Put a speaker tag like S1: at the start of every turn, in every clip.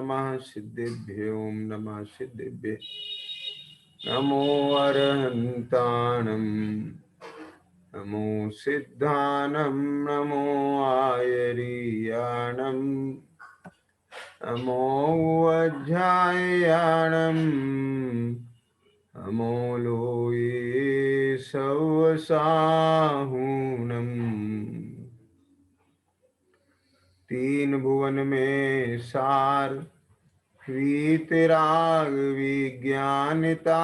S1: नमः सिद्धेभ्यो नमः सिद्धेभ्य नमो अरहन्ताणं नमो सिद्धानं नमो आयर्याणं नमो वज्रायणं नमो लोये सवसाहूनम्। तीन भुवन में सार वीतराग विज्ञानता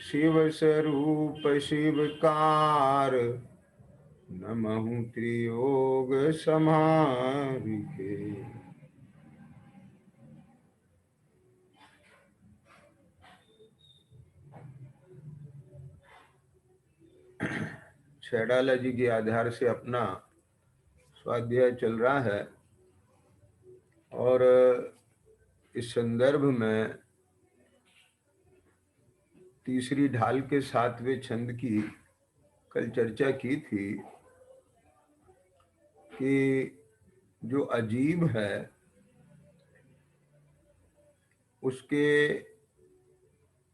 S1: शिव स्वरूप शिवकार नमः त्रियोग समारिके। छैडाला जी के आधार से अपना स्वाध्याय चल रहा है और इस संदर्भ में तीसरी ढाल के 7वें छंद की कल चर्चा की थी कि जो अजीब है उसके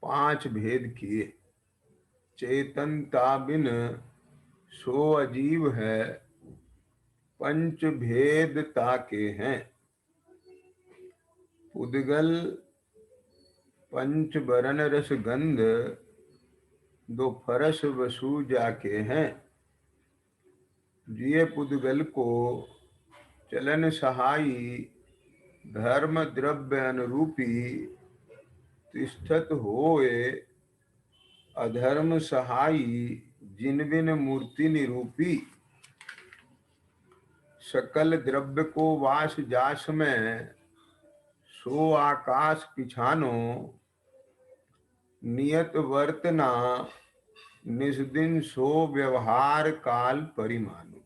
S1: 5 भेद किए। चेतनता बिन सो अजीब है पंच भेदता के हैं। उद्गल पंच बरन रस गंध दो फरस वसु जाके हैं। जिये पुद्गल को चलन सहाई धर्म द्रव्य अनुरूपी तिष्ठत होए अधर्म सहाई जिन बिन मूर्ति निरूपी। सकल द्रव्य को वास जास में सो आकाश पिछानो नियत वर्तना निस्दिन सो व्यवहार काल परिमानो।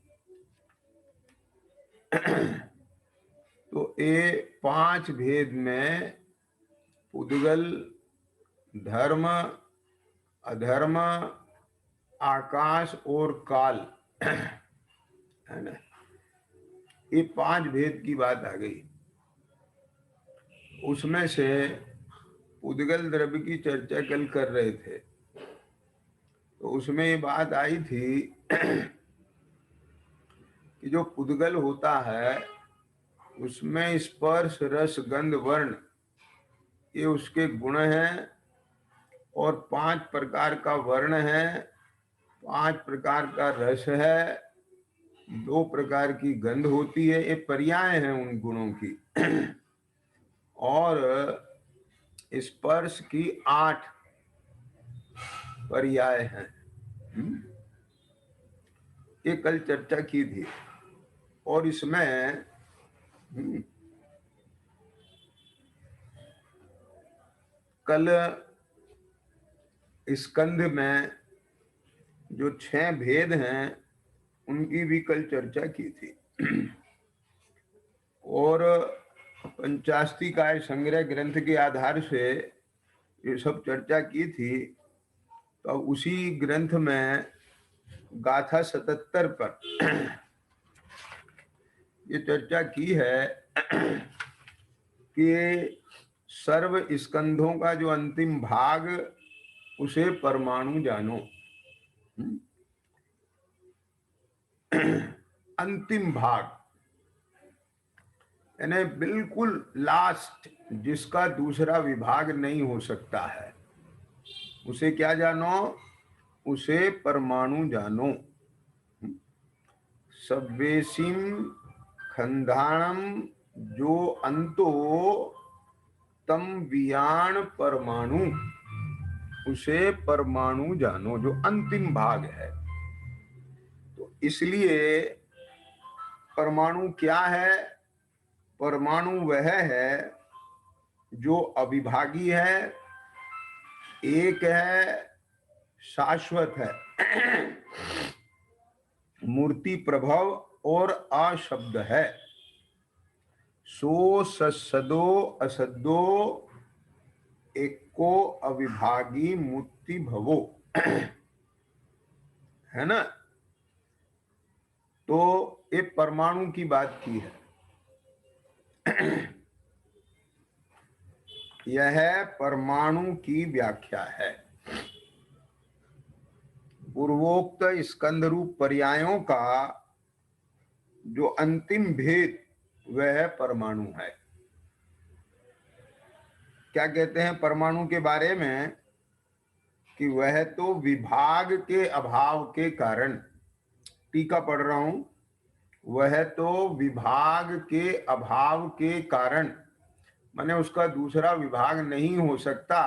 S1: तो ये 5 भेद में पुद्गल धर्म अधर्म आकाश और काल है ना, ये 5 भेद की बात आ गई। उसमें से पुद्गल द्रव्य की चर्चा कल कर रहे थे तो उसमें ये बात आई थी कि जो पुद्गल होता है उसमें स्पर्श रस गंध वर्ण ये उसके गुण हैं और 5 प्रकार का वर्ण है, 5 प्रकार का रस है, 2 प्रकार की गंध होती है, ये पर्याय हैं उन गुणों की। और स्पर्श की 8 पर्याय हैं। ये कल चर्चा की थी और इसमें कल स्कंध में जो 6 भेद हैं उनकी भी कल चर्चा की थी और पंचास्तिकाय संग्रह ग्रंथ के आधार से ये सब चर्चा की थी। तो उसी ग्रंथ में गाथा 77 पर ये चर्चा की है कि सर्व स्कंधों का जो अंतिम भाग उसे परमाणु जानो। अंतिम भाग यानी बिल्कुल लास्ट, जिसका दूसरा विभाग नहीं हो सकता है, उसे क्या जानो? उसे परमाणु जानो। सब्वेसिम खंडाणम जो अंतो तम वियाण परमाणु, उसे परमाणु जानो जो अंतिम भाग है। तो इसलिए परमाणु क्या है? परमाणु वह है जो अविभागी है, एक है, शाश्वत है, मूर्ति प्रभव और अशब्द है। सो सदो असदो एको अविभागी मूर्ति भवो, है ना। तो एक परमाणु की बात की है। यह परमाणु की व्याख्या है। पूर्वोक्त स्कंद रूप पर्यायों का जो अंतिम भेद वह परमाणु है। क्या कहते हैं परमाणु के बारे में कि वह तो विभाग के अभाव के कारण, टीका पढ़ रहा हूं, वह तो विभाग के अभाव के कारण, माने उसका दूसरा विभाग नहीं हो सकता,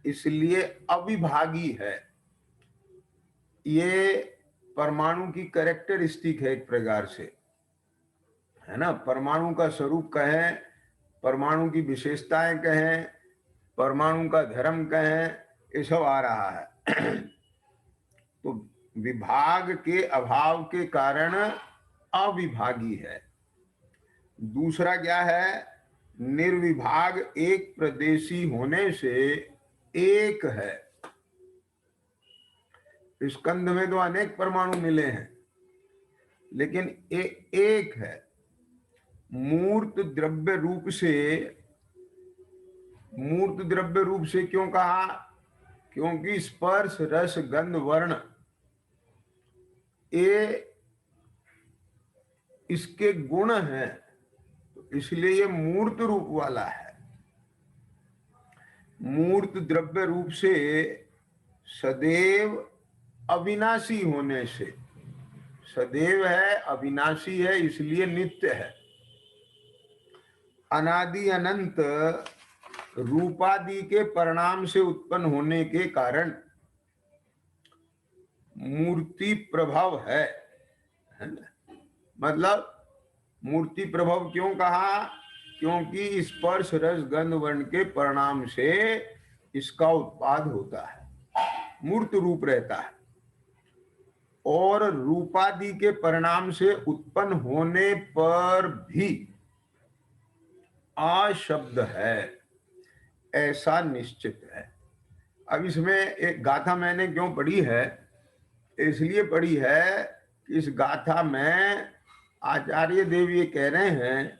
S1: इसलिए अविभागी है। ये परमाणु की कैरेक्टरिस्टिक है एक प्रकार से, है ना। परमाणु का स्वरूप कहें, परमाणु की विशेषताएं कहें, परमाणु का धर्म कहें, ये सब आ रहा है। तो विभाग के अभाव के कारण अविभागी है। दूसरा क्या है, निर्विभाग एक प्रदेशी होने से एक है। स्कंद में तो अनेक परमाणु मिले हैं, लेकिन एक है। मूर्त द्रव्य रूप से, मूर्त द्रव्य रूप से क्यों कहा? क्योंकि स्पर्श रस गंध वर्ण ये इसके गुण हैं, तो इसलिए ये मूर्त रूप वाला है। मूर्त द्रव्य रूप से सदैव अविनाशी होने से, सदैव है, अविनाशी है, इसलिए नित्य है। अनादि अनंत रूपादि के परिणाम से उत्पन्न होने के कारण मूर्ति प्रभाव है ना। मतलब मूर्ति प्रभाव क्यों कहा? क्योंकि स्पर्श रस गंध वर्ण के परिणाम से इसका उत्पाद होता है, मूर्त रूप रहता है। और रूपादि के परिणाम से उत्पन्न होने पर भी अशब्द है, ऐसा निश्चित है। अब इसमें एक गाथा मैंने क्यों पढ़ी है? इसलिए पढ़ी है कि इस गाथा में आचार्य देव ये कह रहे हैं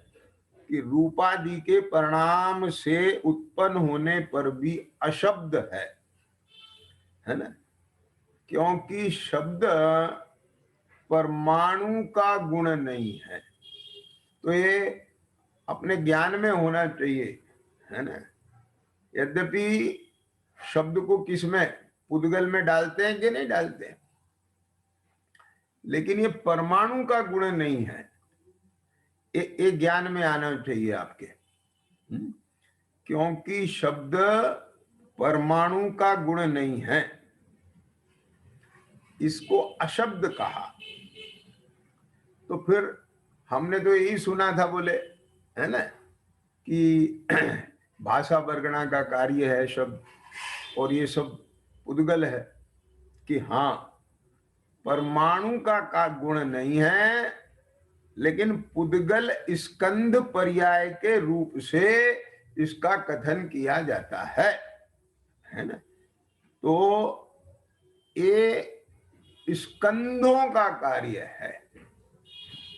S1: कि रूपादि के परिणाम से उत्पन्न होने पर भी अशब्द है ना। क्योंकि शब्द परमाणु का गुण नहीं है, तो ये अपने ज्ञान में होना चाहिए, है ना। यद्यपि शब्द को किसमें, पुद्गल में डालते हैं कि नहीं डालते हैं, लेकिन ये परमाणु का गुण नहीं है। ये ज्ञान में आना चाहिए आपके। क्योंकि शब्द परमाणु का गुण नहीं है, इसको अशब्द कहा। तो फिर हमने तो यही सुना था, बोले, है ना, कि भाषा वर्गणा का कार्य है शब्द, और ये सब पुद्गल है, कि हाँ परमाणु का गुण नहीं है, लेकिन पुद्गल स्कंद पर्याय के रूप से इसका कथन किया जाता है ना। तो ये स्कंदों का कार्य है,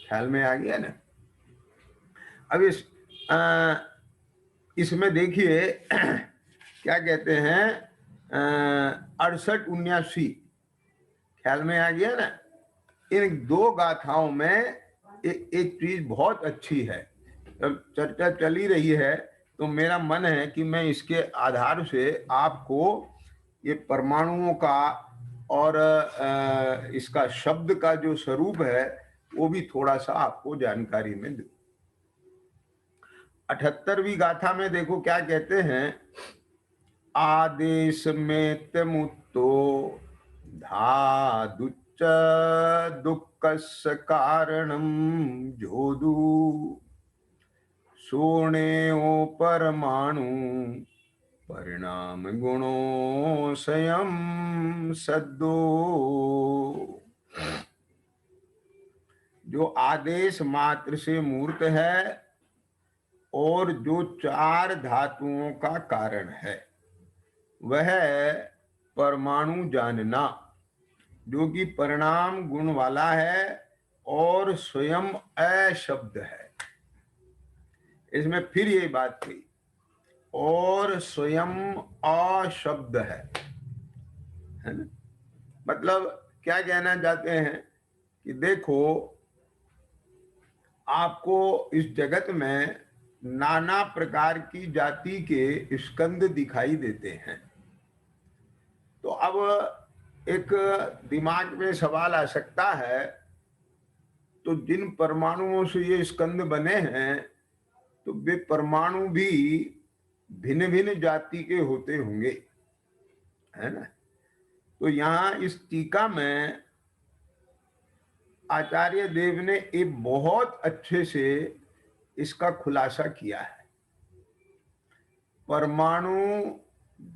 S1: ख्याल में आ गया ना। अब इसमें देखिए क्या कहते हैं, 68 79, ख्याल में आ गया ना। इन दो गाथाओं में एक चीज बहुत अच्छी है। जब चर्चा चली रही है तो मेरा मन है कि मैं इसके आधार से आपको ये परमाणुओं का और इसका शब्द का जो स्वरूप है वो भी थोड़ा सा आपको जानकारी में दूं। 78वीं गाथा में देखो क्या कहते हैं, आदेश में तमुत्तो धादुच्च दुःखस्य कारणं जोदु सोणेओ परमाणु परिणाम गुणो स्वयं सद्दो। जो आदेश मात्र से मूर्त है और जो चार धातुओं का कारण है, वह परमाणु जानना, जो कि परिणाम गुण वाला है और स्वयं अशब्द है। इसमें फिर ये बात थी और स्वयं अशब्द है ना। मतलब क्या कहना चाहते हैं कि देखो, आपको इस जगत में नाना प्रकार की जाति के स्कंद दिखाई देते हैं। तो अब एक दिमाग में सवाल आ सकता है, तो जिन परमाणुओं से ये स्कंद बने हैं तो वे परमाणु भी भिन्न भिन्न जाति के होते होंगे, है ना। तो यहाँ इस टीका में आचार्य देव ने एक बहुत अच्छे से इसका खुलासा किया है। परमाणु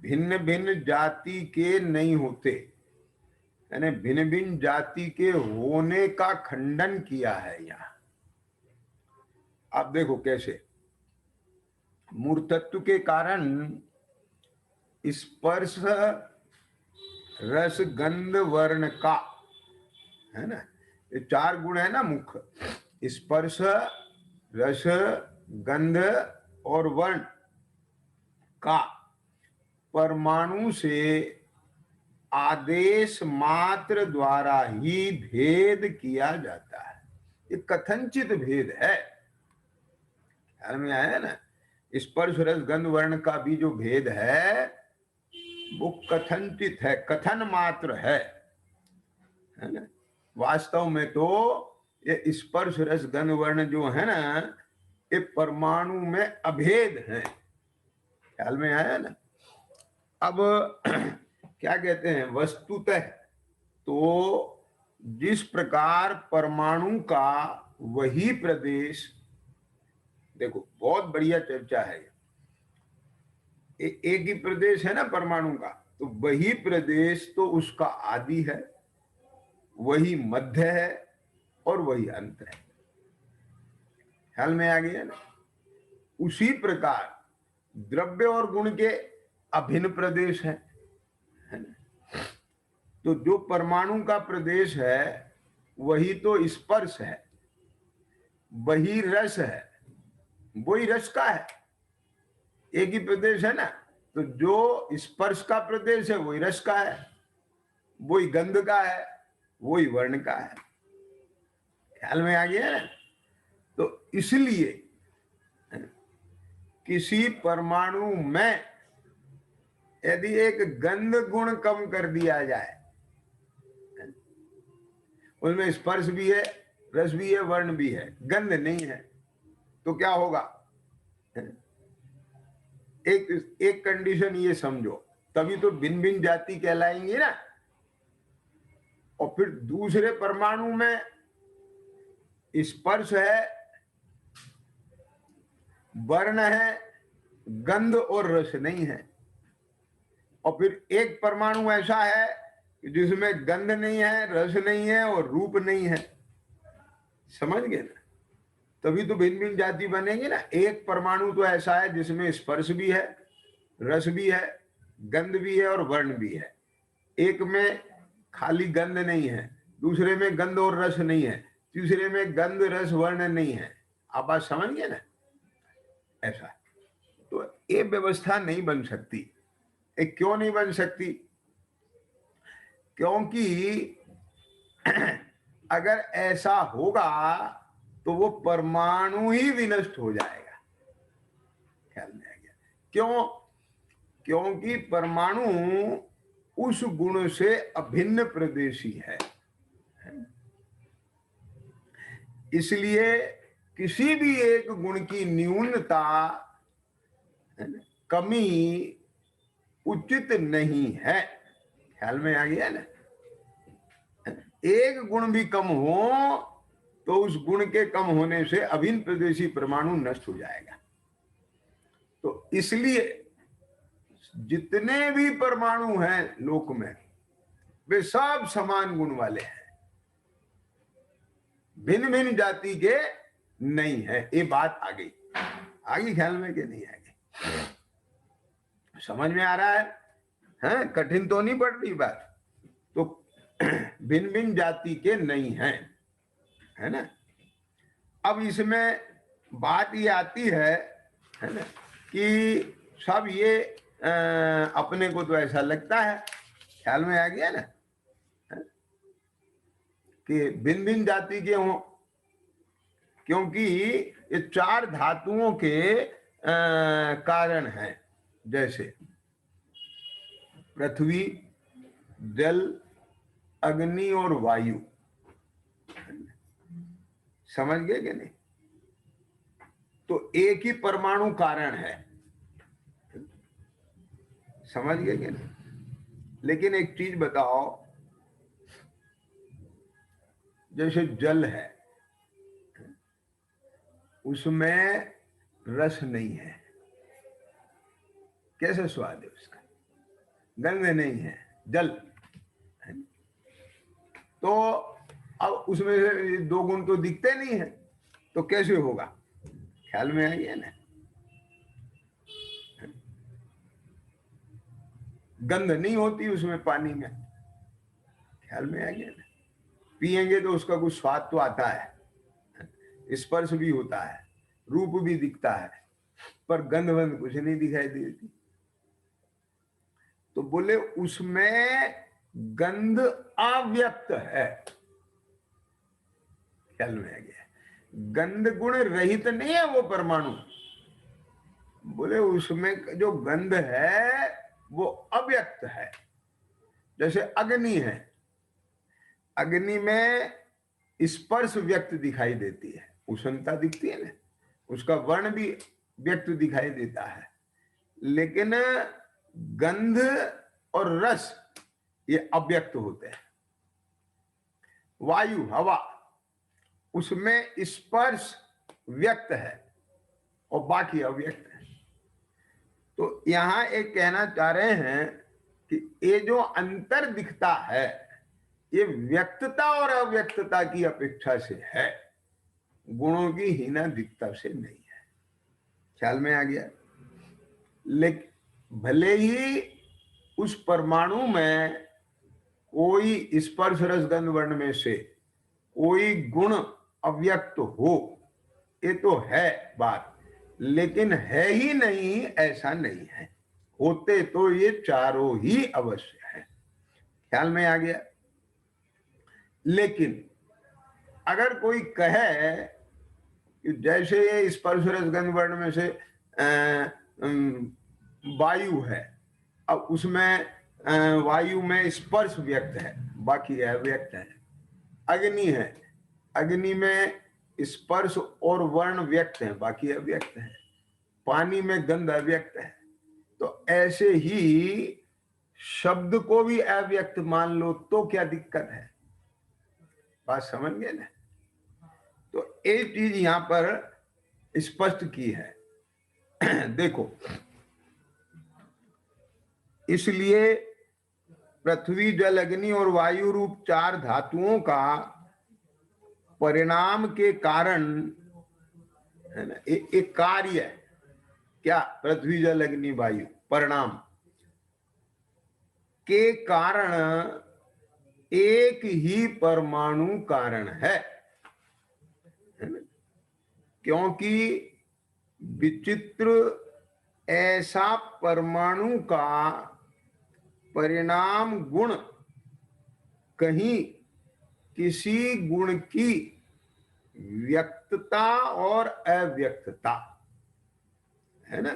S1: भिन्न भिन्न जाति के नहीं होते, यानी भिन्न भिन्न जाति के होने का खंडन किया है यहाँ। आप देखो कैसे, मूर्तत्व के कारण स्पर्श रस गंध वर्ण का, है ना, ये चार गुण है ना मुख्य, स्पर्श रस गंध और वर्ण का परमाणु से आदेश मात्र द्वारा ही भेद किया जाता है। ये कथनचित भेद है, ख्याल में आया ना। स्पर्श रस गंध वर्ण का भी जो भेद है वो कथनचित है, कथन मात्र है ना। वास्तव में तो ये स्पर्श रस गंध वर्ण जो है ना, ये परमाणु में अभेद है, ख्याल में आया ना। अब क्या कहते हैं, वस्तुतः तो जिस प्रकार परमाणु का वही प्रदेश, देखो बहुत बढ़िया चर्चा है, एक ही प्रदेश है ना परमाणु का, तो वही प्रदेश तो उसका आदि है, वही मध्य है और वही अंत है, ख्याल में आ गया ना। उसी प्रकार द्रव्य और गुण के अभिन्न प्रदेश है ना। तो जो परमाणु का प्रदेश है वही तो स्पर्श है, वही रस है, वही रस का है, एक ही प्रदेश है ना। तो जो स्पर्श का प्रदेश है वही रस का है, वही गंध का है, वही वर्ण का है, ख्याल में आ गया ना। तो इसलिए किसी परमाणु में यदि एक गंध गुण कम कर दिया जाए, उसमें स्पर्श भी है, रस भी है, वर्ण भी है, गंध नहीं है, तो क्या होगा। एक कंडीशन ये समझो, तभी तो भिन्न भिन्न जाति कहलाएंगे ना। और फिर दूसरे परमाणु में स्पर्श है, वर्ण है, गंध और रस नहीं है। और फिर एक परमाणु ऐसा है जिसमें गंध नहीं है, रस नहीं है और रूप नहीं है, समझ गए ना। तभी तो भिन्न भिन्न जाति बनेगी ना। एक परमाणु तो ऐसा है जिसमें स्पर्श भी है, रस भी है, गंध भी है और वर्ण भी है। एक में खाली गंध नहीं है, दूसरे में गंध और रस नहीं है, तीसरे में गंध रस वर्ण नहीं है। आप बात समझ गए ना। ऐसा तो ये व्यवस्था नहीं बन सकती। क्यों नहीं बन सकती? क्योंकि अगर ऐसा होगा तो वो परमाणु ही विनष्ट हो जाएगा, ख्याल में आ गया। क्यों? क्योंकि परमाणु उस गुण से अभिन्न प्रदेशी है। इसलिए किसी भी एक गुण की न्यूनता, कमी उचित नहीं है, ख्याल में आ गया ना। एक गुण भी कम हो तो उस गुण के कम होने से अभिन्न प्रदेशी परमाणु नष्ट हो जाएगा। तो इसलिए जितने भी परमाणु हैं लोक में वे सब समान गुण वाले हैं, भिन्न भिन्न जाति के नहीं है। ये बात आ गई, ख्याल में कि नहीं आ गई? समझ में आ रहा है? कठिन तो नहीं पड़ रही बात। तो भिन्न भिन्न जाति के नहीं है, है ना। अब इसमें बात ये आती है ना, कि सब ये अपने को तो ऐसा लगता है, ख्याल में आ गया ना, कि भिन्न भिन्न जाति के हों, क्योंकि ये चार धातुओं के कारण हैं। जैसे पृथ्वी, जल, अग्नि और वायु, समझ गए कि नहीं? तो एक ही परमाणु कारण है, समझ गए कि नहीं? लेकिन एक चीज बताओ, जैसे जल है, उसमें रस नहीं है, कैसे स्वाद है उसका? गंध नहीं है, जल है। तो अब उसमें से दो गुण तो दिखते नहीं है, तो कैसे होगा? ख्याल में आ गया ना? गंध नहीं होती उसमें, पानी में, ख्याल में आ गया ना? पिएंगे तो उसका कुछ स्वाद तो आता है, स्पर्श भी होता है, रूप भी दिखता है, पर गंध वंध कुछ नहीं दिखाई देती। तो बोले उसमें गंध अव्यक्त है, ख्याल में आ गया? गंध गुण रहित नहीं है वो परमाणु। बोले उसमें जो गंध है वो अव्यक्त है। जैसे अग्नि है, अग्नि में स्पर्श व्यक्त दिखाई देती है, उष्णता दिखती है ना, उसका वर्ण भी व्यक्त दिखाई देता है, लेकिन गंध और रस ये अव्यक्त होते हैं। वायु, हवा, उसमें स्पर्श व्यक्त है और बाकी अव्यक्त है। तो यहां एक कहना चाह रहे हैं कि ये जो अंतर दिखता है ये व्यक्तता और अव्यक्तता की अपेक्षा से है, गुणों की हीनाधिकता से नहीं है। ख्याल में आ गया? लेकिन भले ही उस परमाणु में कोई स्पर्श रस गंध वर्ण में से कोई गुण अव्यक्त हो, ये तो है बात, लेकिन है ही नहीं ऐसा नहीं है, होते तो ये चारों ही अवश्य है। ख्याल में आ गया? लेकिन अगर कोई कहे कि जैसे ये स्पर्श रस गंध वर्ण में से वायु है, अब उसमें वायु में स्पर्श व्यक्त है, बाकी अव्यक्त है। अग्नि है, अग्नि में स्पर्श और वर्ण व्यक्त है, बाकी अव्यक्त है। पानी में गंध अव्यक्त है। तो ऐसे ही शब्द को भी अव्यक्त मान लो तो क्या दिक्कत है? बात समझ गए ना? तो एक चीज यहां पर स्पष्ट की है। देखो, इसलिए पृथ्वी, जल, अग्नि और वायु रूप चार धातुओं का परिणाम के कारण है ना, एक कार्य है क्या? पृथ्वी, जल, अग्नि, वायु परिणाम के कारण एक ही परमाणु कारण है ना? क्योंकि विचित्र ऐसा परमाणु का परिणाम गुण कहीं किसी गुण की व्यक्तता और अव्यक्तता है ना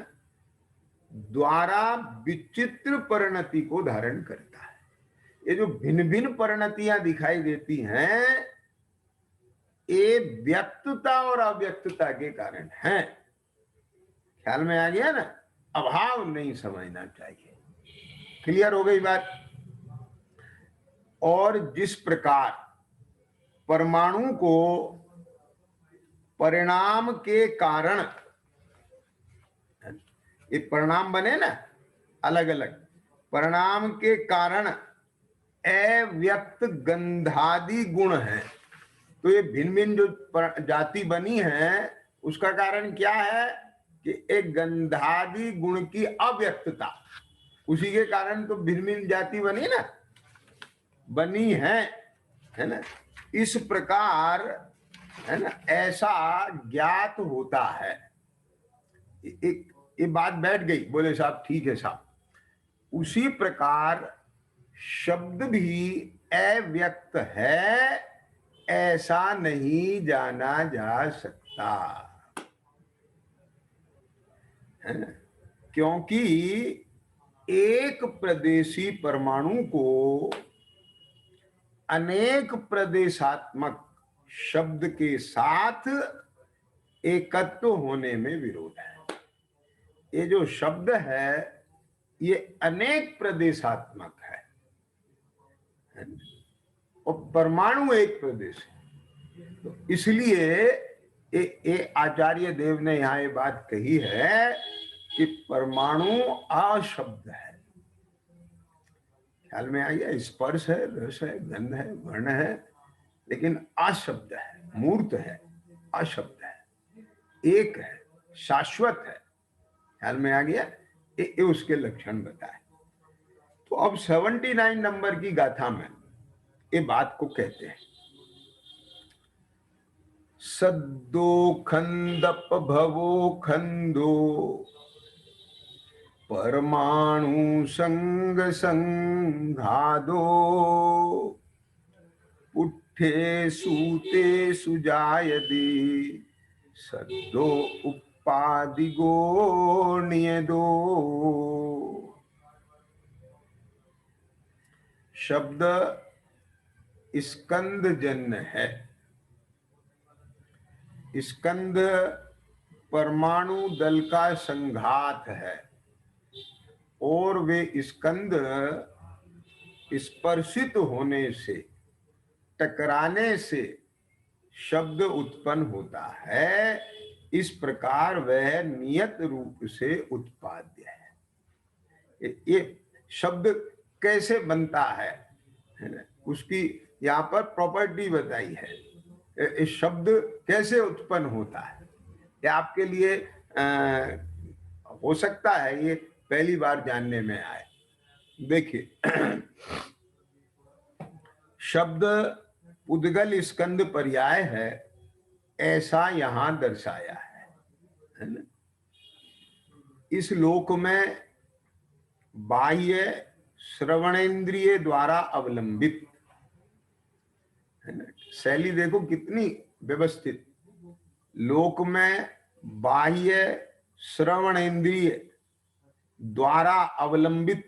S1: द्वारा विचित्र परिणति को धारण करता है। ये जो भिन्न भिन्न परिणतियां दिखाई देती हैं, ये व्यक्तता और अव्यक्तता के कारण है। ख्याल में आ गया ना? अभाव नहीं समझना चाहिए। क्लियर हो गई बात? और जिस प्रकार परमाणु को परिणाम के कारण, ये परिणाम बने ना अलग अलग, परिणाम के कारण अव्यक्त गंधादि गुण है। तो ये भिन्न भिन्न जो जाति बनी है उसका कारण क्या है कि एक गंधादि गुण की अव्यक्तता, उसी के कारण तो भिन्न भिन्न जाति बनी ना, बनी है ना। इस प्रकार है ना ऐसा ज्ञात होता है। एक ये बात बैठ गई, बोले साहब ठीक है साहब। उसी प्रकार शब्द भी अव्यक्त है, ऐसा नहीं जाना जा सकता है, क्योंकि एक प्रदेशी परमाणु को अनेक प्रदेशात्मक शब्द के साथ एकत्व होने में विरोध है। ये जो शब्द है ये अनेक प्रदेशात्मक है और परमाणु एक प्रदेश है। तो इसलिए ये आचार्य देव ने यहाँ ये बात कही है कि परमाणु अशब्द है। ख्याल में आ गया? स्पर्श है, रस है, गंध है, वर्ण है, लेकिन अशब्द है, मूर्त है, अशब्द है, एक है, शाश्वत है। ख्याल में आ गया? ये उसके लक्षण बताए। तो अब 79 नंबर की गाथा में ये बात को कहते हैं, सद्दो खंदप भवो खंदो परमाणु संग संघादो पुट्ठे सूते सुजायदे सद्दो उपादिगो नियदो। शब्द स्कंद जन्य है। स्कंद परमाणु दल का संघात है और वे स्कंद स्पर्शित होने से, टकराने से शब्द उत्पन्न होता है। इस प्रकार वह नियत रूप से उत्पाद्य है। ये शब्द कैसे बनता है, उसकी यहाँ पर प्रॉपर्टी बताई है। इस शब्द कैसे उत्पन्न होता है, ये आपके लिए हो सकता है ये पहली बार जानने में आए। देखिए, शब्द उद्गल स्कंद पर्याय है, ऐसा यहां दर्शाया है ना? इस लोक में बाह्य श्रवणेन्द्रिय द्वारा अवलंबित है ना। शैली देखो कितनी व्यवस्थित। लोक में बाह्य श्रवणेन्द्रिय द्वारा अवलंबित,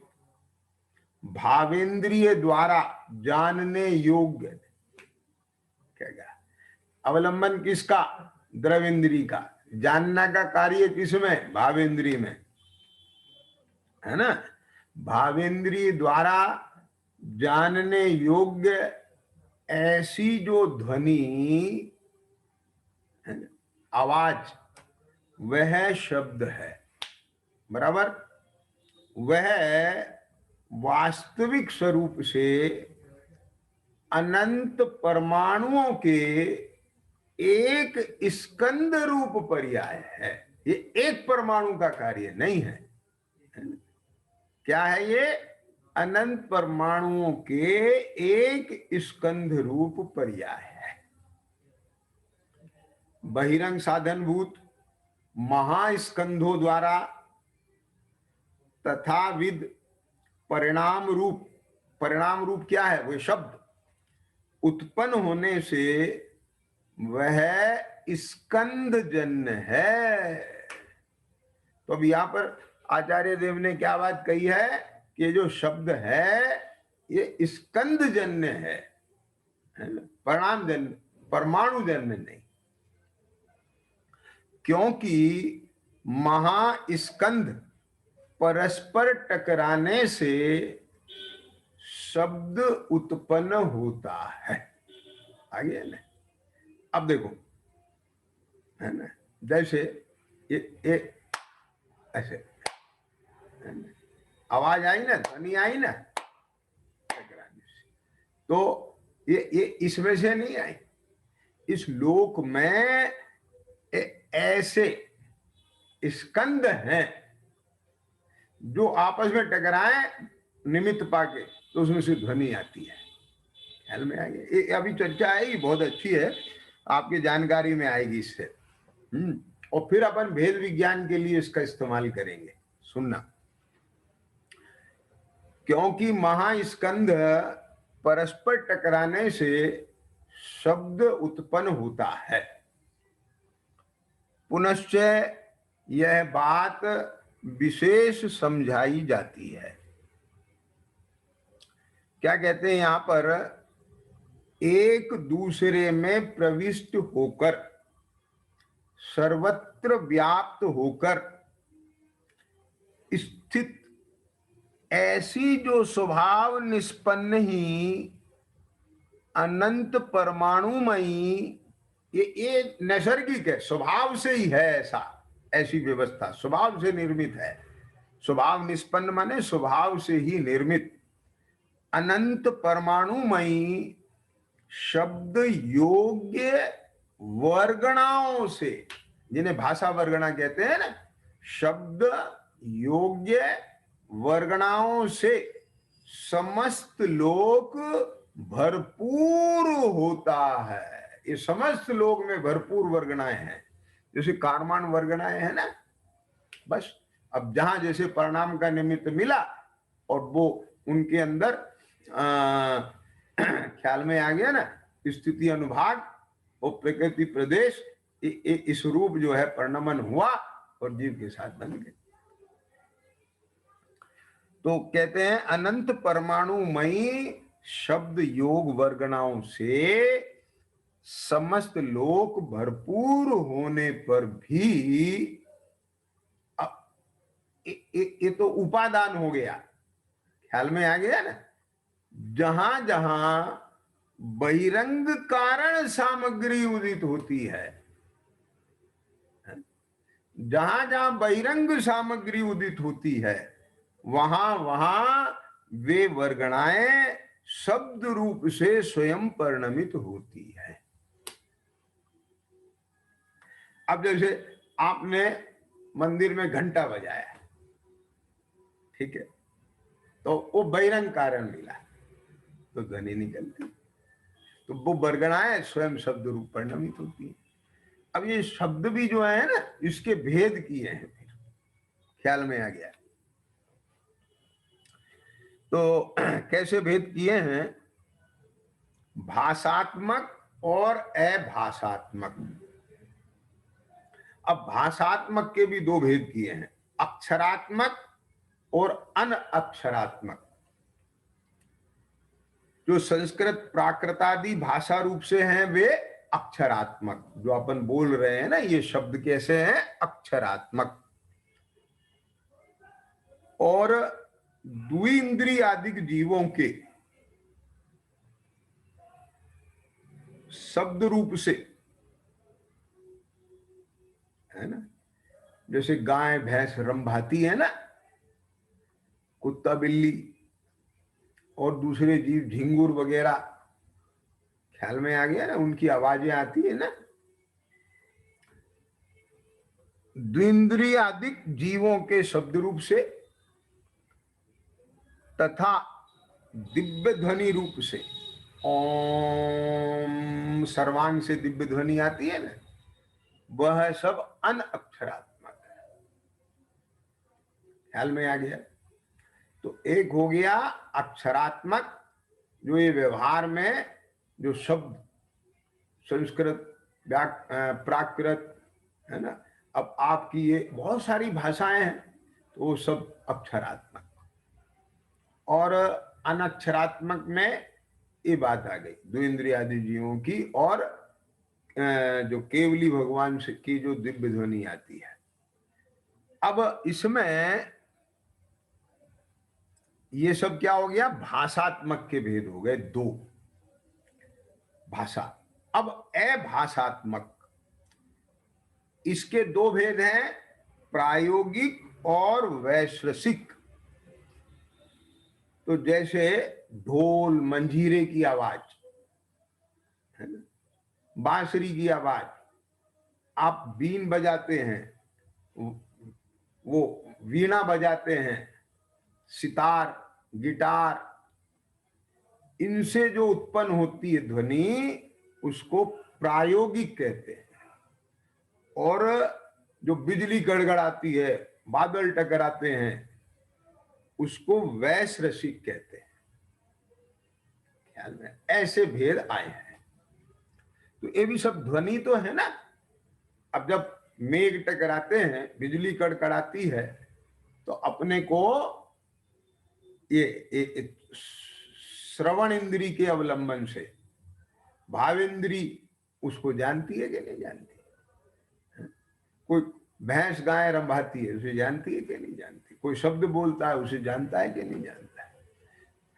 S1: भावेंद्रिय द्वारा जानने योग्य, क्या अवलंबन किसका? द्रवेंद्री का। जानना का कार्य किसमें? भावेंद्री में, है ना। भावेंद्री द्वारा जानने योग्य ऐसी जो ध्वनि है, आवाज, वह शब्द है। बराबर? वह वास्तविक स्वरूप से अनंत परमाणुओं के एक स्कंद रूप पर्याय है। ये एक परमाणु का कार्य नहीं है। क्या है ये? अनंत परमाणुओं के एक स्कंद रूप पर्याय है। बहिरंग साधनभूत महास्कंधों द्वारा तथा विद परिणाम रूप, परिणाम रूप क्या है? वह शब्द उत्पन्न होने से वह स्कंद जन्य है। तो अब यहां पर आचार्य देव ने क्या बात कही है कि जो शब्द है ये स्कंद जन्य है, परिणाम जन्य, परमाणु जन्य नहीं। क्योंकि महास्कंध परस्पर टकराने से शब्द उत्पन्न होता है। आगे है ना। अब देखो, है ना, जैसे ये ऐसे आवाज आई ना, ध्वनि आई ना टकराने से, तो ये इसमें से नहीं आई। इस लोक में ऐसे स्कंद हैं जो आपस में टकराए निमित्त पाके, तो उसमें से ध्वनि आती है। ख्याल में आ गया? ये अभी चर्चा आई, बहुत अच्छी है, आपकी जानकारी में आएगी इससे। और फिर अपन भेद विज्ञान के लिए इसका इस्तेमाल करेंगे। सुनना, क्योंकि महास्कंध परस्पर टकराने से शब्द उत्पन्न होता है। पुनश्च यह बात विशेष समझाई जाती है। क्या कहते हैं यहां पर? एक दूसरे में प्रविष्ट होकर, सर्वत्र व्याप्त होकर स्थित ऐसी जो स्वभाव निष्पन्न ही अनंत परमाणुमयी, ये नैसर्गिक है, स्वभाव से ही है ऐसा, ऐसी व्यवस्था स्वभाव से निर्मित है। स्वभाव निष्पन्न माने स्वभाव से ही निर्मित अनंत परमाणुमयी शब्द योग्य वर्गणाओं से, जिन्हें भाषा वर्गणा कहते हैं ना, शब्द योग्य वर्गणाओं से समस्त लोक भरपूर होता है। ये समस्त लोक में भरपूर वर्गणाएं हैं, जैसे कारमान वर्गणाएं हैं ना। बस अब जहां जैसे परिणाम का निमित्त मिला और वो उनके अंदर ख्याल में आ गया ना, स्थिति अनुभाग और प्रकृति प्रदेश, इस रूप जो है परिणमन हुआ और जीव के साथ बन गए। तो कहते हैं अनंत परमाणुमयी शब्द योग वर्गणाओं से समस्त लोक भरपूर होने पर भी ये तो उपादान हो गया, ख्याल में आ गया ना। जहां जहां बहिरंग कारण सामग्री उदित होती है, जहां जहां बहिरंग सामग्री उदित होती है, वहां वहां वे वर्गणाएं शब्द रूप से स्वयं परिणमित होती है। अब जैसे आपने मंदिर में घंटा बजाया, ठीक है, तो वो बहिरंग कारण मिला तो ध्वनि निकलती, तो वो वर्गणाएं स्वयं शब्द रूप परिणमित होती है। अब ये शब्द भी जो है ना, इसके भेद किए हैं, फिर ख्याल में आ गया। तो कैसे भेद किए हैं? भाषात्मक और अभाषात्मक। अब भाषात्मक के भी दो भेद किए हैं, अक्षरात्मक और अनअक्षरात्मक। जो संस्कृत प्राकृतादि भाषा रूप से हैं वे अक्षरात्मक, जो अपन बोल रहे हैं ना, ये शब्द कैसे हैं? अक्षरात्मक। और द्विइंद्रिय आदिक जीवों के शब्द रूप से, है ना, जैसे गाय भैंस रंभाती है ना, कुत्ता बिल्ली और दूसरे जीव झिंगुर वगैरह, ख्याल में आ गया ना, उनकी आवाजें आती है ना। द्विइंद्रिय आदिक जीवों के शब्द रूप से तथा दिव्य ध्वनि रूप से, ओम सर्वांग से दिव्य ध्वनि आती है ना, वह सब अनअक्षरात्मक है। ख्याल में आ गया? तो एक हो गया अक्षरात्मक, जो ये व्यवहार में जो शब्द संस्कृत प्राकृत है ना, अब आपकी ये बहुत सारी भाषाएं हैं, तो वो सब अक्षरात्मक। और अनक्षरात्मक में ये बात आ गई द्विइंद्रिय आदि जीवों की, और जो केवली भगवान से की जो दिव्य ध्वनि आती है। अब इसमें ये सब क्या हो गया? भाषात्मक के भेद हो गए दो, भाषा। अब अभाषात्मक, इसके दो भेद हैं, प्रायोगिक और वैश्विक। तो जैसे ढोल मंजीरे की आवाज है ना, बांसुरी की आवाज, आप बीन बजाते हैं, वो वीणा बजाते हैं, सितार, गिटार, इनसे जो उत्पन्न होती है ध्वनि, उसको प्रायोगिक कहते हैं। और जो बिजली गड़गड़ाती है, बादल टकराते हैं, उसको वैस रसिक कहते हैं। ख्याल में ऐसे भेद आए हैं। तो ये भी सब ध्वनि तो है ना। अब जब मेघ टकराते हैं, बिजली कड़कड़ाती है, तो अपने को ये श्रवण इंद्री के अवलंबन से भाव इंद्री उसको जानती है कि नहीं जानती। कोई भैंस गाय रंभाती है, उसे जानती है कि नहीं जानती। कोई शब्द बोलता है, उसे जानता है कि नहीं जानता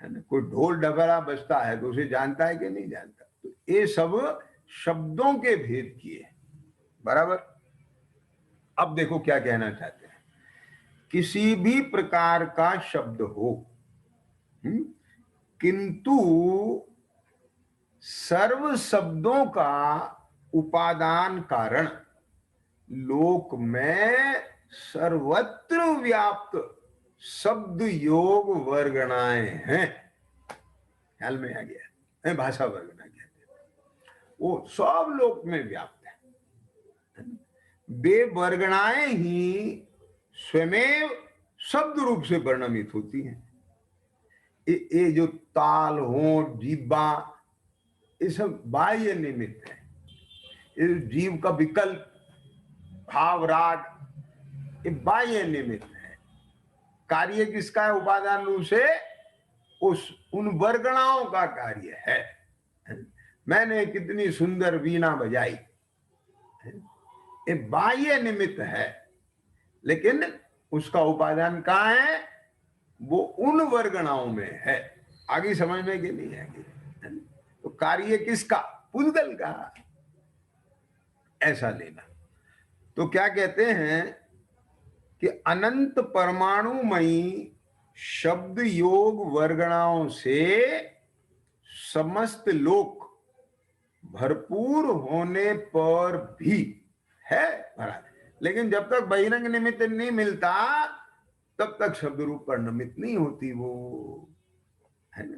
S1: है ना। कोई ढोल डगरा बजता है तो उसे जानता है कि नहीं जानता। तो ये सब शब्दों के भेद किए, बराबर। अब देखो क्या कहना चाहते हैं। किसी भी प्रकार का शब्द हो, किंतु सर्व शब्दों का उपादान कारण लोक में सर्वत्र व्याप्त शब्द योग वर्गणाएं हैं। ख्याल में आ गया। भाषा वर्गना कहते हैं, वो सब लोक में व्याप्त है। वे वर्गणाएं ही स्वयं शब्द रूप से वर्णमित होती हैं। ये जो ताल, होंठ, जीवा, ये सब बाह्य निमित्त है। ये जीव का विकल्प, भाव, राग, ये बाह्य निमित्त है। कार्य किसका है? उपादान रूप से उन वर्गणाओं का कार्य है। मैंने कितनी सुंदर वीणा बजाई, ये बाह्य निमित्त है, लेकिन उसका उपादान कहाँ है? वो उन वर्गणाओं में है। आगे समझ में कि नहीं आगे? तो कार्य किसका? पुद्गल का। ऐसा लेना। तो क्या कहते हैं कि अनंत परमाणुमयी शब्द योग वर्गणाओं से समस्त लोक भरपूर होने पर भी है भरा। लेकिन जब तक बहिरंग निमित्त नहीं मिलता, तब तक शब्द रूप परिणमित नहीं होती वो, है ना।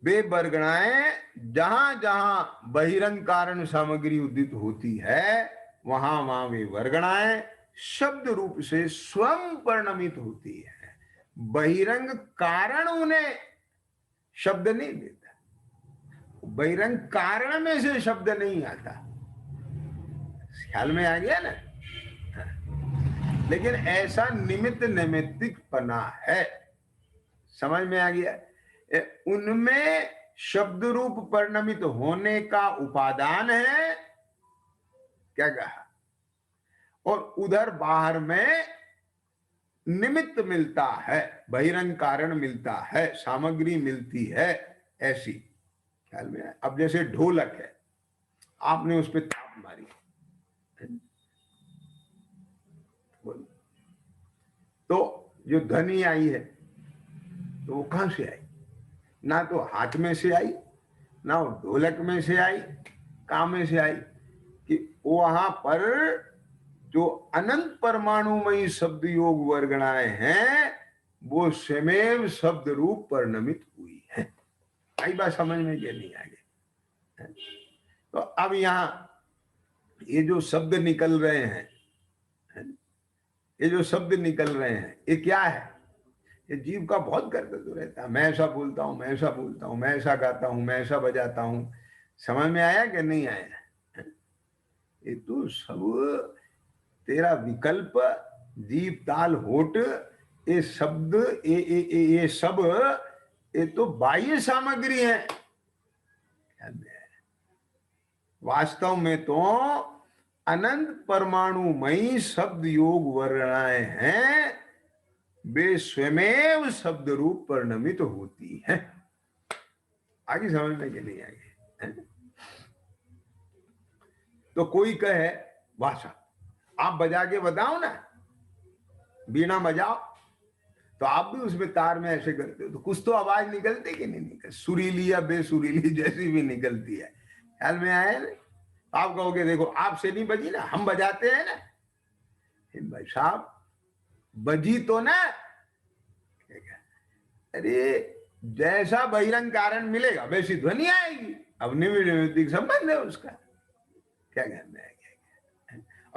S1: वे वर्गणाएं जहां जहां बहिरंग कारण सामग्री उदित होती है, वहां वहां वे वर्गणाएं शब्द रूप से स्वयं परिणमित होती है। बहिरंग कारण उन्हें शब्द नहीं देता, बहिरंग कारण में से शब्द नहीं आता। ख्याल में आ गया ना। लेकिन ऐसा निमित्त नैमित्तिक पना है, समझ में आ गया। उनमें शब्द रूप परिणमित होने का उपादान है, क्या कहा, और उधर बाहर में निमित्त मिलता है, बहिरंग कारण मिलता है, सामग्री मिलती है। ऐसी ख्याल में आया। अब जैसे ढोलक है, आपने उस पर थाप मारी, तो जो ध्वनि आई है, तो वो कहां से आई? ना तो हाथ में से आई, ना वो ढोलक में से आई, कहां में से आई? कि वहां पर जो अनंत परमाणुमयी शब्द योग वर्गणाएं हैं, वो स्वयं शब्द रूप परिणमित हुई है। आई बात समझ में कि नहीं आगे? तो अब यहां ये जो शब्द निकल रहे हैं, ये जो शब्द निकल रहे हैं, ये क्या है? ये जीव का बहुत कर्तव्य रहता है। मैं ऐसा बोलता हूं, मैं ऐसा बोलता हूं, मैं ऐसा गाता हूं, मैं ऐसा बजाता हूं। समझ में आया कि नहीं आया? ये तो सब तेरा विकल्प, जीव, ताल, होठ, ये शब्द, ये सब, ये तो बाह्य सामग्री है। वास्तव में तो अनंत परमाणुमयी शब्द योग वर्णाएं हैं, वे स्वयं शब्द रूप परिणमित होती है। आगे समझ में कि नहीं आगे? तो कोई कहे भाषा, आप बजा के बताओ ना, बीना बजाओ, तो आप भी उसमें तार में ऐसे करते हो, तो कुछ तो आवाज निकलती कि नहीं निकलती, सुरीली या बेसुरीली जैसी भी निकलती है। ख्याल में आया ना? आप कहोगे देखो आपसे नहीं बजी ना, हम बजाते हैं ना। भाई साहब बजी तो ना, अरे जैसा बहिरंग कारण मिलेगा वैसी ध्वनि आएगी। अब निमित्त संबंध है उसका, क्या कहना है?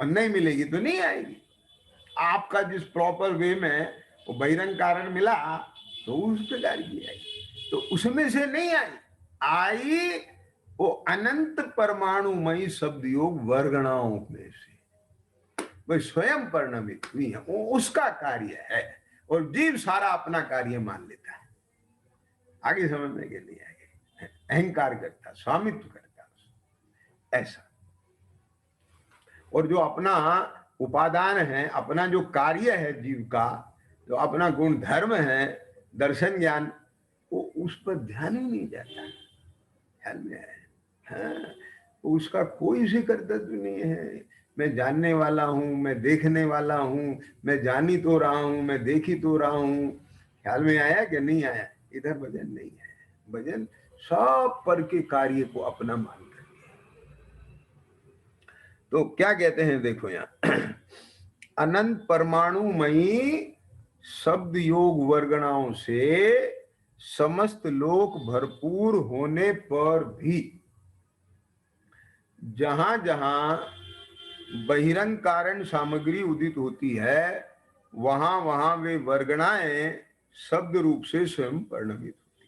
S1: और नहीं मिलेगी तो नहीं आएगी। आपका जिस प्रॉपर वे में वो बहिरंग कारण मिला तो उस प्रकार की आई, तो उसमें से नहीं आई, आई वो अनंत परमाणुमयी शब्द योग वर्गणाओं में से, वह स्वयं परिणमित हुई है, वो उसका कार्य है, और जीव सारा अपना कार्य मान लेता है। आगे समझने के लिए आगे अहंकार करता, स्वामित्व करता ऐसा। और जो अपना उपादान है, अपना जो कार्य है जीव का, जो अपना गुण धर्म है, दर्शन ज्ञान, वो उस पर ध्यान ही नहीं जाता, ख्याल में है। हाँ, उसका कोई से कर्तव्य नहीं है। मैं जानने वाला हूँ, मैं देखने वाला हूँ, मैं जानी तो रहा हूँ, मैं देखी तो रहा हूँ। ख्याल में आया कि नहीं आया? इधर भजन नहीं है। भजन सब पर के कार्य को अपना मान कर। तो क्या कहते हैं देखो यहाँ, अनंत परमाणुमयी शब्द योग वर्गणाओं से समस्त लोक भरपूर होने पर भी जहां जहां बहिरंग कारण सामग्री उदित होती है, वहां वहां वे वर्गणाएं शब्द रूप से स्वयं परिणमित होती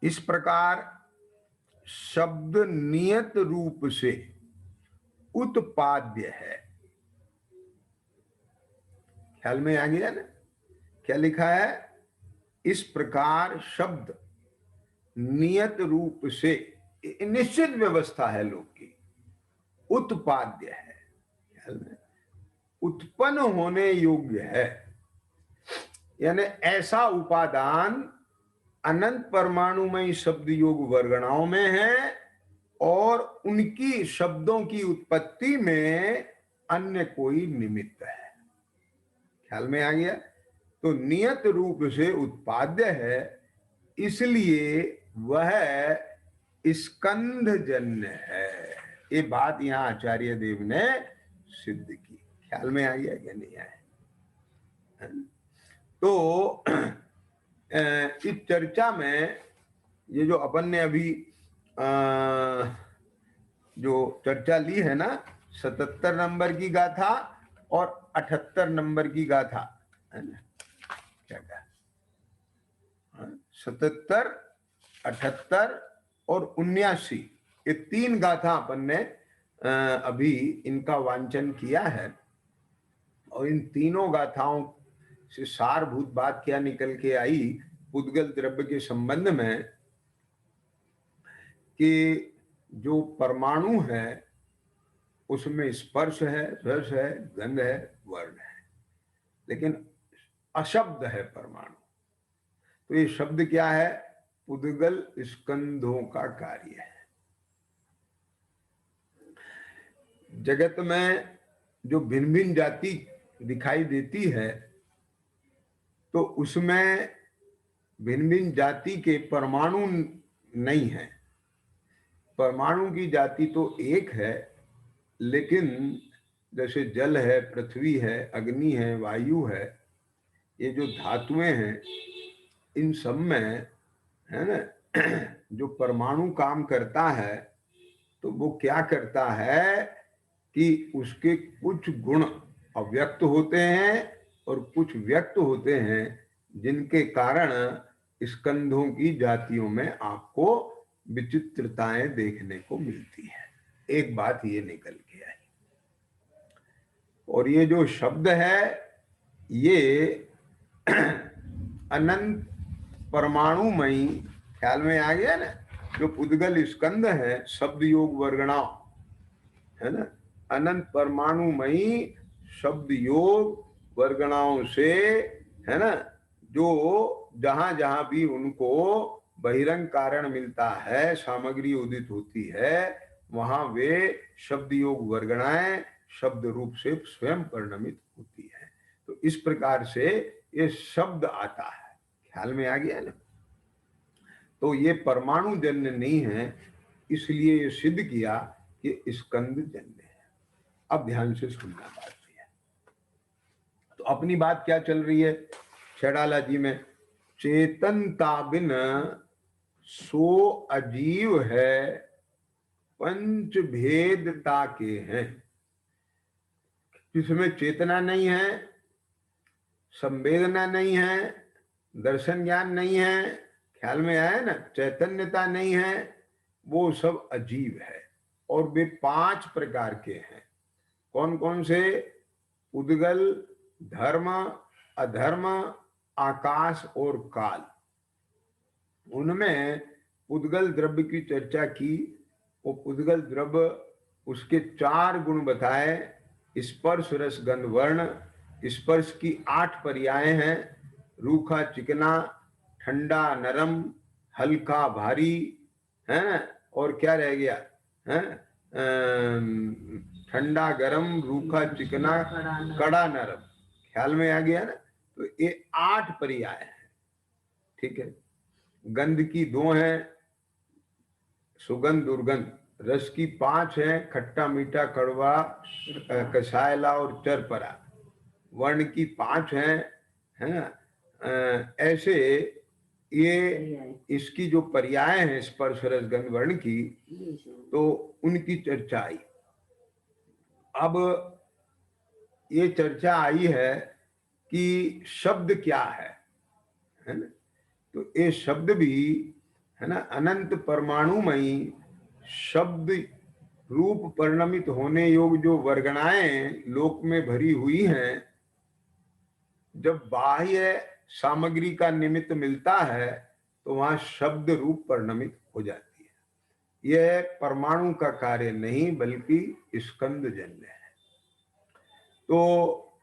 S1: है। इस प्रकार शब्द नियत रूप से उत्पाद्य है। ख्याल में आ गया ना? क्या लिखा है? इस प्रकार शब्द नियत रूप से, निश्चित व्यवस्था है लोक की, उत्पाद्य है, ख्याल में, उत्पन्न होने योग्य है। यानी ऐसा उपादान अनंत परमाणुमय शब्द योग वर्गणाओं में है, और उनकी शब्दों की उत्पत्ति में अन्य कोई निमित्त है। ख्याल में आ गया? तो नियत रूप से उत्पाद्य है, इसलिए वह स्कंधजन्य है। ये बात यहां आचार्य देव ने सिद्ध की। ख्याल में आ गया कि नहीं आया? तो इस चर्चा में ये जो अपन ने अभी जो चर्चा ली है ना, 77 नंबर की गाथा और 78 नंबर की गाथा, है ना? क्या कहा? 77, 78 और 79, ये 3 गाथा अपन ने अभी इनका वांचन किया है। और इन तीनों गाथाओं से सारभूत बात क्या निकल के आई पुद्गल द्रव्य के संबंध में, कि जो परमाणु है उसमें स्पर्श है, रस है, गंध है, वर्ण है, लेकिन अशब्द है परमाणु। तो ये शब्द क्या है? पुद्गल स्कंधों का कार्य है। जगत में जो भिन्न भिन्न जाति दिखाई देती है, तो उसमें भिन्न भिन्न जाति के परमाणु नहीं है। परमाणु की जाति तो एक है, लेकिन जैसे जल है, पृथ्वी है, अग्नि है, वायु है, ये जो धातुएं हैं, इन सब में, है ना, जो परमाणु काम करता है, तो वो क्या करता है कि उसके कुछ गुण अव्यक्त होते हैं और कुछ व्यक्त होते हैं, जिनके कारण स्कंधों की जातियों में आपको विचित्रताएं देखने को मिलती है। एक बात ये निकल के आई। और ये जो शब्द है, ये अनंत परमाणुमयी, ख्याल में आ गया ना, जो पुद्गल स्कंद है शब्द योग वर्गणाओं, है ना, अनंत परमाणुमयी शब्द योग वर्गणाओं से, है ना, जो जहां जहां भी उनको बहिरंग कारण मिलता है, सामग्री उदित होती है, वहां वे शब्द योग वर्गणाएं शब्द रूप से स्वयं परिणमित होती है। तो इस प्रकार से ये शब्द आता है। ख्याल में आ गया ना? तो ये परमाणु जन्य नहीं है, इसलिए ये सिद्ध किया कि स्कंद जन्य है। अब ध्यान से सुनना बात है। तो अपनी बात क्या चल रही है छेड़ाला जी में? चेतनता बिन सो अजीव है, पंच भेदता के हैं। इसमें चेतना नहीं है, संवेदना नहीं है, दर्शन ज्ञान नहीं है, ख्याल में आया ना, चैतन्यता नहीं है, वो सब अजीब है। और वे 5 प्रकार के हैं। कौन कौन से? उद्गल, धर्म, अधर्म, आकाश और काल। उनमें उद्गल द्रव्य की चर्चा की। वो उद्गल द्रव्य, उसके 4 गुण बताए। स्पर्श रस गंध वर्ण। स्पर्श की 8 पर्याय हैं। रूखा चिकना, ठंडा नरम, हल्का भारी, है, और क्या रह गया है? ठंडा गरम, रूखा चिकना, कड़ा नरम। ख्याल में आ गया ना? तो ये 8 पर्याय हैं। ठीक है। गंध की 2 है, सुगंध दुर्गंध। रस की 5 है, खट्टा मीठा कड़वा, कसायला और चरपरा। वर्ण की 5 है ना? ऐसे ये इसकी जो पर्याय हैं स्पर्श रस गंध वर्ण की, तो उनकी चर्चा आई। अब ये चर्चा आई है कि शब्द क्या है ना? तो ये शब्द भी है ना, अनंत परमाणुमयी शब्द रूप परिणमित होने योग जो वर्गणाएं लोक में भरी हुई हैं, जब बाह्य सामग्री का निमित्त मिलता है तो वहां शब्द रूप परिणमित हो जाती है। यह परमाणु का कार्य नहीं बल्कि स्कंदजन्य है। तो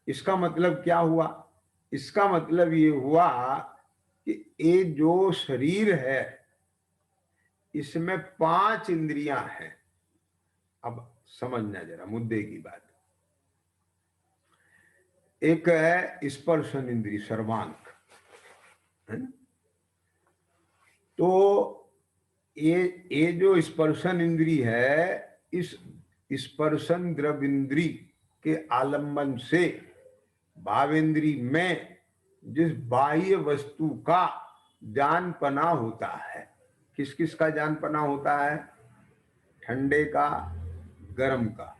S1: इसका मतलब क्या हुआ? इसका मतलब ये हुआ कि ये जो शरीर है इसमें 5 इंद्रियां हैं। अब समझना जरा मुद्दे की बात। एक है स्पर्शन इंद्री, सर्वांग, है ना? तो ये जो स्पर्शन इंद्री है, इस स्पर्शन द्रव इंद्री के आलंबन से भावेंद्री में जिस बाह्य वस्तु का जान पना होता है, किस किस का जान पना होता है? ठंडे का, गर्म का,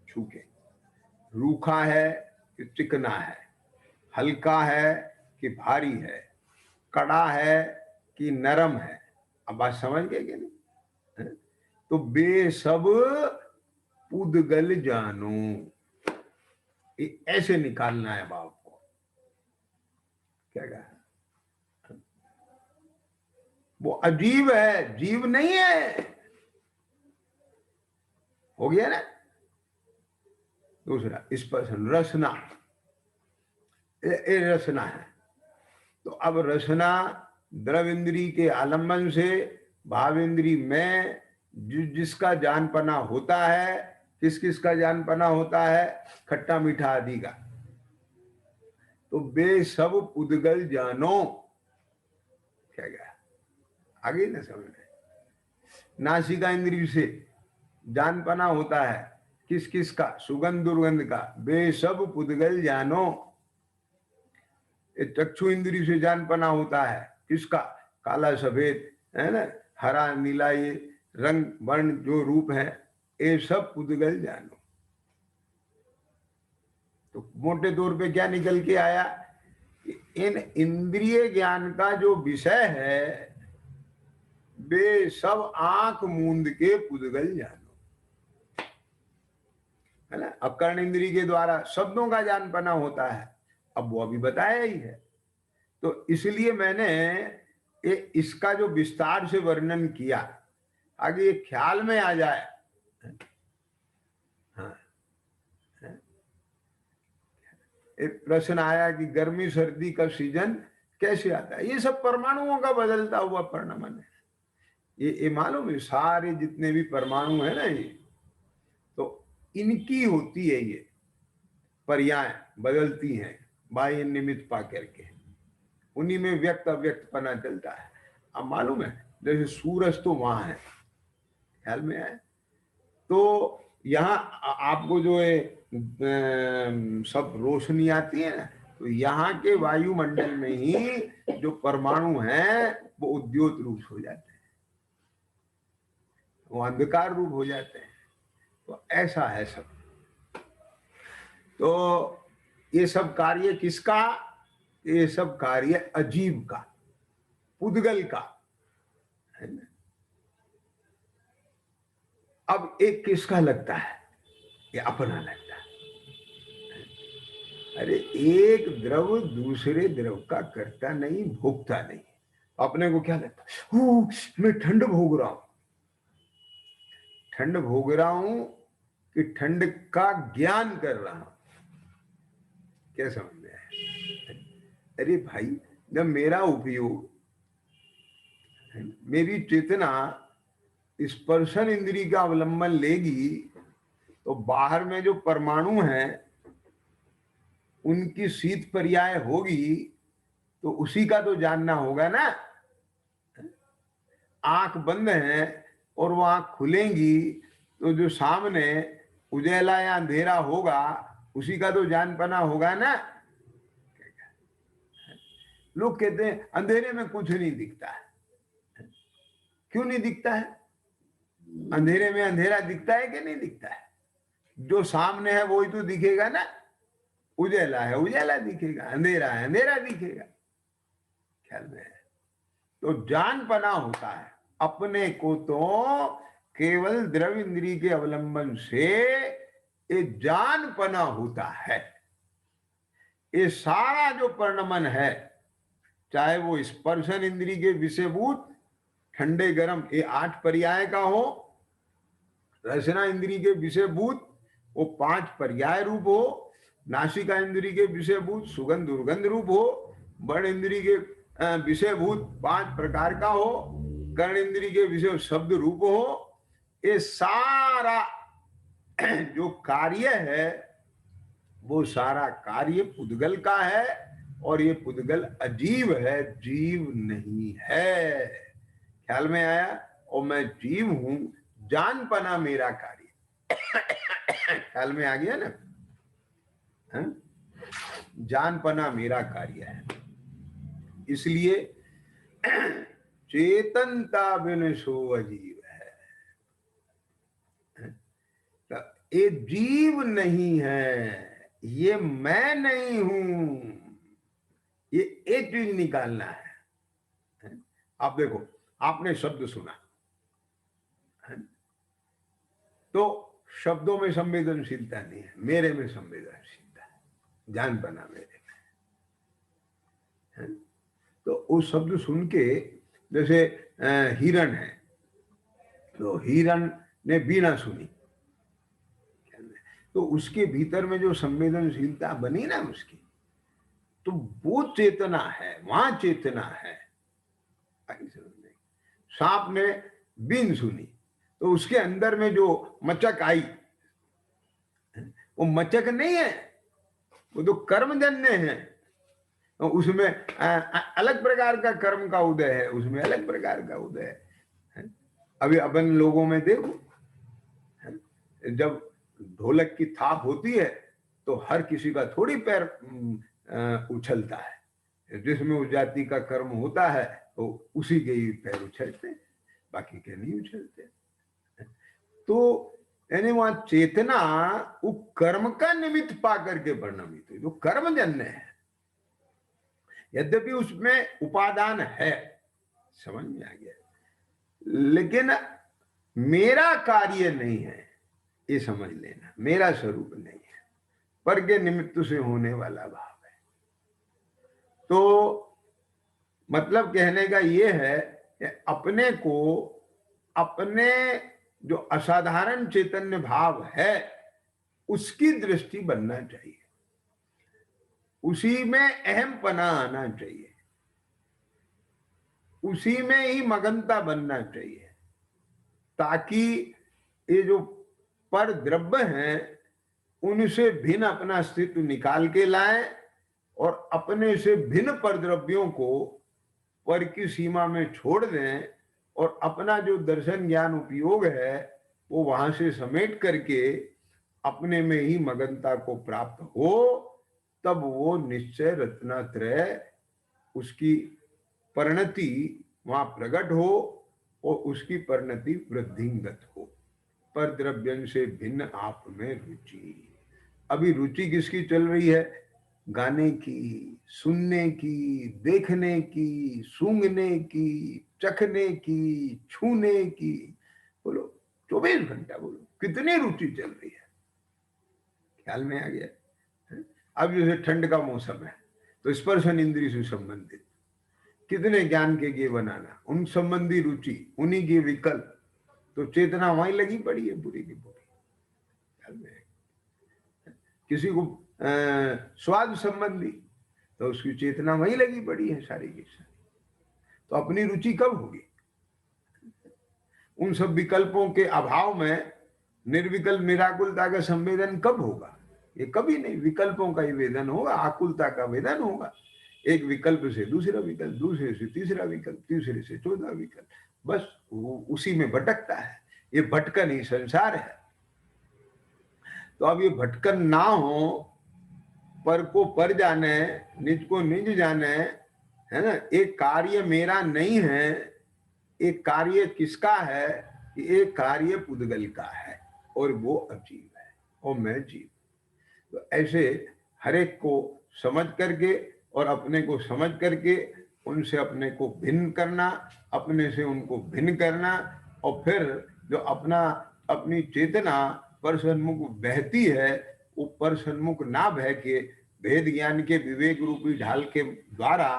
S1: छूके, रूखा है कि चिकना है, हल्का है कि भारी है, कड़ा है कि नरम है। अब बात समझ गए कि नहीं? तो बे सब पुद्गल जानो, ऐसे निकालना है बाप को। क्या कहा? वो अजीब है, जीव नहीं है। हो गया ना? दूसरा स्पर्शन, रसना, ये रसना है। तो अब रसना द्रव इंद्री के आलंबन से भाव इंद्री में जिसका जानपना होता है, किस किस का जानपना होता है? खट्टा मीठा आदि का। तो बे सब पुद्गल जानो। क्या गया? आगे ना समझ में? नासिका इंद्री से जानपना होता है किस किस का? सुगंध दुर्गंध का। बे सब पुद्गल जानो। चक्षु इंद्री से जानपना होता है किसका? काला सफेद, है ना, हरा नीला, ये रंग वर्ण जो रूप है, ये सब पुद्गल जानो। तो मोटे तौर पे क्या निकल के आया? इन इंद्रिय ज्ञान का जो विषय है वे सब आंख मूंद के पुद्गल जानो, है ना। अब कर्ण इंद्री के द्वारा शब्दों का जानपना होता है, अब वो अभी बताया ही है। तो इसलिए मैंने इसका जो विस्तार से वर्णन किया, आगे ये ख्याल में आ जाए। हाँ, एक प्रश्न आया कि गर्मी सर्दी का सीजन कैसे आता है? ये सब परमाणुओं का बदलता हुआ परिणामन है। ये मालूम है, सारे जितने भी परमाणु है ना, ये तो इनकी होती है ये पर्याय, बदलती हैं बाह्य निमित्त पा करके, उन्हीं में व्यक्त अव्यक्त पना चलता है। अब मालूम है, जैसे सूरज तो वहां है, ख्याल में आए? तो यहाँ आपको जो है सब रोशनी आती है ना, तो यहाँ के वायुमंडल में ही जो परमाणु हैं वो उद्योत रूप हो जाते हैं, वो अंधकार रूप हो जाते हैं। तो ऐसा है सब। तो ये सब कार्य किसका? ये सब कार्य अजीब का, पुद्गल का है ना। अब एक किसका लगता है? ये अपना लगता है। अरे एक द्रव दूसरे द्रव का करता नहीं, भोगता नहीं। अपने को क्या लगता है? मैं ठंड भोग रहा हूं। ठंड भोग रहा हूं कि ठंड का ज्ञान कर रहा हूं? क्या समझ में आया? अरे भाई, जब मेरा उपयोग, मेरी चेतना स्पर्शन इंद्री का अवलंबन लेगी तो बाहर में जो परमाणु हैं उनकी शीत पर्याय होगी, तो उसी का तो जानना होगा ना। आंख बंद है और वो आंख खुलेंगी तो जो सामने उजेला या अंधेरा होगा उसी का तो जान पाना होगा ना। लोग कहते हैं अंधेरे में कुछ नहीं दिखता है। क्यों नहीं दिखता है? अंधेरे में अंधेरा दिखता है कि नहीं दिखता है? जो सामने है वही तो दिखेगा ना। उजेला है उजेला दिखेगा, अंधेरा है अंधेरा दिखेगा। ख्याल में है? तो जान पना होता है अपने को, तो केवल द्रव इंद्री के अवलंबन से ये जान पना होता है। ये सारा जो परिणमन है, चाहे वो स्पर्शन इंद्री के विषयभूत ठंडे गर्म ये 8 पर्याय का हो, रसना इंद्री के विषयभूत वो 5 पर्याय रूप हो, नासिका इंद्री के विषयभूत सुगंध दुर्गंध रूप हो, बड़ इंद्री के विषयभूत 5 प्रकार का हो, कर्ण इंद्री के विषय शब्द रूप हो, ये सारा जो कार्य है वो सारा कार्य पुद्गल का है। और ये पुद्गल अजीव है, जीव नहीं है। ख्याल में आया? और मैं जीव हूं, जान पना मेरा कार्य। ख्याल में आ गया ना? है? जान पना मेरा कार्य है। इसलिए चेतनता बिन सो अजीव है। तो ये जीव नहीं है, ये मैं नहीं हूं, ये एक चीज निकालना है। आप देखो, आपने शब्द सुना है? तो शब्दों में संवेदनशीलता नहीं है, मेरे में संवेदनशीलता है, जान बना मेरे में है। तो उस शब्द सुन के, जैसे हिरण है, तो हिरण ने बीना सुनी, तो उसके भीतर में जो संवेदनशीलता बनी ना उसकी, तो वो चेतना है, वहां चेतना है। सांप ने बीन सुनी तो उसके अंदर में जो मचक आई, वो मचक नहीं है, वो तो कर्मजन्य है। तो उसमें अलग प्रकार का कर्म का उदय है, उसमें अलग प्रकार का उदय है। अभी अपन लोगों में देखो, जब ढोलक की थाप होती है तो हर किसी का थोड़ी पैर उछलता है। जिसमें उस जाति का कर्म होता है तो उसी के ही पैर उछलते हैं, बाकी के नहीं उछलते। तो यानी वहां चेतना वो कर्म का निमित्त पा करके परिणमित है, जो कर्मजन्य है। यद्यपि उसमें उपादान है, समझ में आ गया, लेकिन मेरा कार्य नहीं है, ये समझ लेना। मेरा स्वरूप नहीं है, पर के निमित्त से होने वाला भाव है। तो मतलब कहने का ये है कि अपने को, अपने जो असाधारण चैतन्य भाव है उसकी दृष्टि बनना चाहिए, उसी में अहम पना आना चाहिए, उसी में ही मगनता बनना चाहिए, ताकि ये जो पर द्रव्य हैं उनसे भिन्न अपना अस्तित्व निकाल के लाएं और अपने से भिन्न पर द्रव्यों को पर की सीमा में छोड़ दें और अपना जो दर्शन ज्ञान उपयोग है वो वहां से समेट करके अपने में ही मगनता को प्राप्त हो, तब वो निश्चय रत्नात्रय उसकी परिणति वहां प्रकट हो और उसकी परिणति वृद्धिंगत हो। पर द्रव्यन से भिन्न आप में रुचि, अभी रुचि किसकी चल रही है? गाने की, सुनने की, देखने की, सूंघने की, चखने की, छूने की। बोलो 24 घंटा, बोलो कितनी रुचि चल रही है। ख्याल में आ गया? अब जैसे ठंड का मौसम है तो स्पर्शन इंद्रिय से संबंधित कितने ज्ञान के ये बनाना, उन संबंधी रुचि, उन्हीं की विकल्प, तो चेतना वहीं लगी पड़ी है पूरी की पूरी। ख्याल में? किसी को स्वाद संबंधी, तो उसकी चेतना वहीं लगी पड़ी है सारी की सारी। तो अपनी रुचि कब होगी? उन सब विकल्पों के अभाव में निर्विकल्प निराकुलता का संवेदन कब होगा? ये कभी नहीं। विकल्पों का ही वेदन होगा, आकुलता का वेदन होगा। एक विकल्प से दूसरा विकल्प, दूसरे से तीसरा विकल्प, तीसरे से चौथा विकल्प, बस वो उसी में भटकता है। ये भटकन ही संसार है। तो अब ये भटकन ना हो, पर को पर जाने, निज को निज जाने, है ना। एक कार्य मेरा नहीं है, एक कार्य किसका है? एक कार्य पुद्गल का है और वो अजीब है और मैं जीव। तो ऐसे हर एक को समझ करके और अपने को समझ करके उनसे अपने को भिन्न करना, अपने से उनको भिन्न करना, और फिर जो अपना अपनी चेतना पर सन्मुख बहती है, वो पर सन्मुख ना बह के भेद ज्ञान के विवेक रूपी ढाल के द्वारा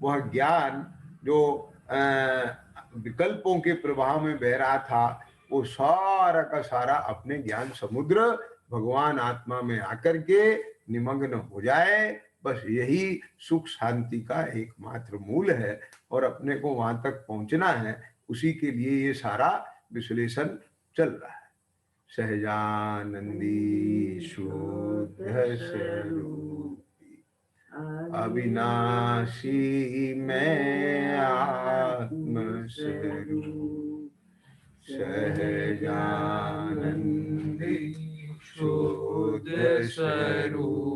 S1: वह ज्ञान जो विकल्पों के प्रभाव में बह रहा था, वो सारा का सारा अपने ज्ञान समुद्र भगवान आत्मा में आकर के निमग्न हो जाए। बस यही सुख शांति का एकमात्र मूल है और अपने को वहां तक पहुंचना है। उसी के लिए ये सारा विश्लेषण चल रहा है। सहजानंदी शुद्ध स्वरूपी अविनाशी मैं आत्म स्वरूप, सहजानंदी शुद्ध स्वरूप